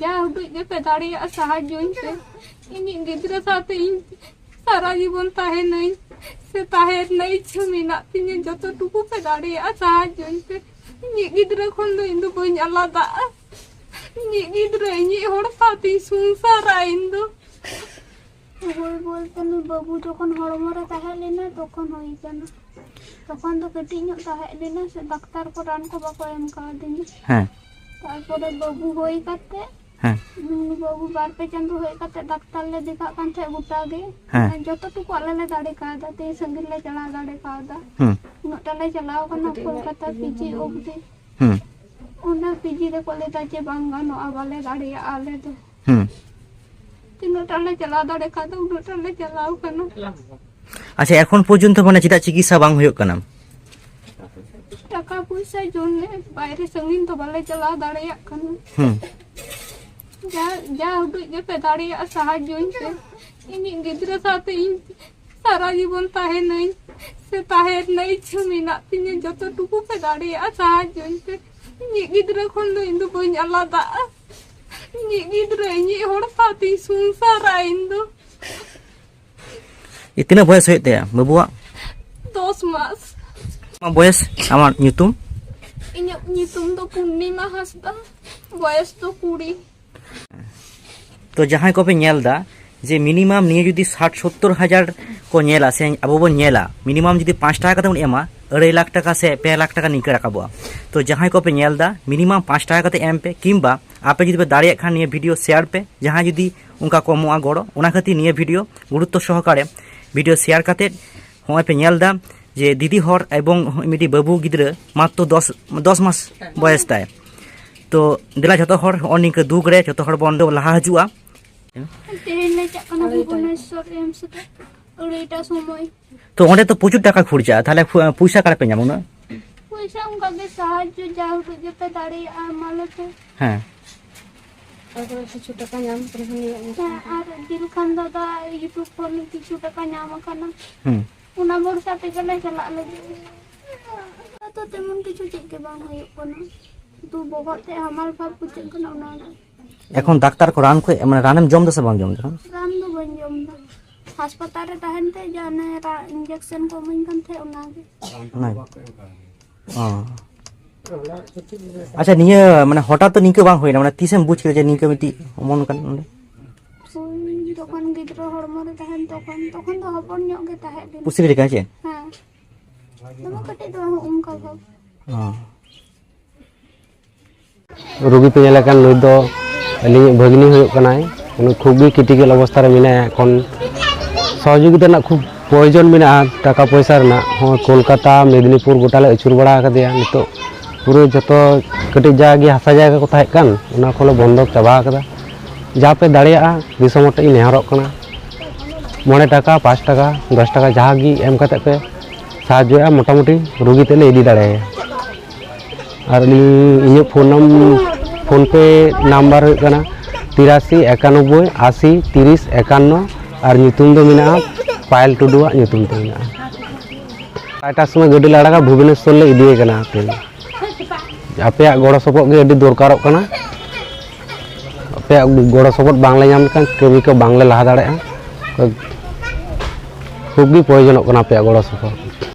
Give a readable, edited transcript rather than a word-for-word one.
जा उडुज जे पे दाड़िया साहाज्यों पे इनी गिद्रा साथे इन सारा जीवन ताहे नहीं से ताहे नहीं छमीना तिने जतो टुकु पे दाड़िया साहाज्यों पे इनी गिद्रा खन दो इंदु बइन आलादा इनी गिद्रा इनी होड़ साथे संसारा इंदु बोल बोल तनु बाबू जखन हड़मरे ताहे लेना तखन होई जाना तखन तो कटी ᱧᱚᱜ ताहे लेना से डाक्टर को रान को बाको एम का दिनी हां तारपरे बाबू होई काते हां बाबू बार पे चंदो होई काते डाक्टर ले देखा कान थे गुटा गे जतो टुकु आले ले दाड़े कादा ते संगिल ले चला दाड़े कादा नोटा ले चलाओ कना कोलकाता पीजी ओबदे ओना पीजी रे कोले ताचे बांगानो आवाले दाड़े आले दो तीनोटा ले चला दाड़े कादा उनोटा ले चलाओ कना अच्छा এখন পর্যন্ত মানে যেটা চিকিৎসা বাং হইক কানা টাকা পয়সা জন্য বাইরে সঙ্গিন তো বালে চালা দাঁড়িয়ে কানা যা যা উডুজ যে पे দাঁড়িয়ে সাহায্য ইনতে ইনি গিদ্রা সাথে ইন সারা জীবন তাহে নাই সে তাহে নাই ছমিনা তিনে যতটুকু पे দাঁড়িয়ে সাহায্য ইনতে ইনি গিদ্রা খন দো ইন্দু বইন আলাদা ইনি গিদ্রা ইনি হড় সাথে সংসারা ইন্দু इतना बयस होते बाबुआ 10 मास बयस आमार nyutum इन्हें nyutum तो पूर्णिमा हंसदा बयस तो 20 तो जहां को पे नेलदा जे मिनिमाम निये जुदी 60-70 हजार को नेला से अब बन नेला मिनिमाम जुदी 5 टाका कते एमा 2.5 लाख टाका से 2 लाख टाका निके राखाबो तो जहां को पे नेलदा मिनिमाम 5 टाका कते एम पे किंबा आपे जुदी पे दाड़िया खान निये वीडियो शेयर पे जहां जुदी उनका कमोआ गड़ो ओना खातिर निये वीडियो गुरुत्व सहकारे वीडियो शेयर करते हमें पे नेलदा जे दीदी हर एवं मिडी बाबू गिद्रा मात्र 10 मास बयस ताय तो दिला जतो हर अनिक दुग रे जतो हर बंद लहा हजुआ तेले चकना भुवनेश्वर एम्स ते ओरेटा समय तो ओंडे तो प्रचुर टाका खर्चा ताले पैसा कारे पे जामो ना पैसा उनका के साहाय्य जाऊ तो जते दाड़ी आ मालते हां और কিছু টাকা নাম করে আর দিলখান দাদা ইউটিউব पर কিছু টাকা নাম কানা উনা বর্ষাতে গেলে চালা লাগে তো তেমন কিছু চেক के बांग होय कोना तू बगते हमार बाप कुछ कोना ना এখন ডাক্তার को रान को মানে রানম জম দছে বাং জম रान दो बन जम दा अस्पताल रे तहनते जाने इंजेक्शन को मन कंथे ओना ना हां अच्छा निये माने हठात तो निके बांग होइना माने तीसेम बुझ के जे निके मिटी मन कान तखन गिद्रा हड़मरे तहन तखन तो हपन ᱧᱚᱜ गे ताहे पुसी रे काचे हां दमा कटे तो उनका भाव हां रोगी पे लेकान नुई दो अली भगिनी होय कनाय उन खूब भी क्रिटिकल अवस्था रे मिना এখন सहयोगिता ना खूब प्रयोजन मिना टाका पैसा रे ना कोलकाता मेदिनीपुर गोटाले अचुर बड़ा कदिया नितो पूरे जतो कटी जागे हासा जायगा को ताहे कान उना खोले बंधक चाबा कदा जा पे दाड़िया दिसमट इ नेहरक कना 9 टाका 5 टाका 10 टाका जहागी एम कते पे साहाय्य मोटामुटी रोगी तेले इदी दाड़े और इन फोन पे नंबर कना 83 91 80 30 51 और nyutum दो मिना पायल टुडुआ nyutum ते मिना टाटा समय गड्डी लाड़ा भुवनेश्वर ले इदी कना आपे गड़ सपोर्ट के अभी दरकार आपे गड़ सपोर्ट बांगले नाम लेकिन कमी को बांगले लहा दाड़े खूब भी प्रयोजन आपे गड़ सपोर्ट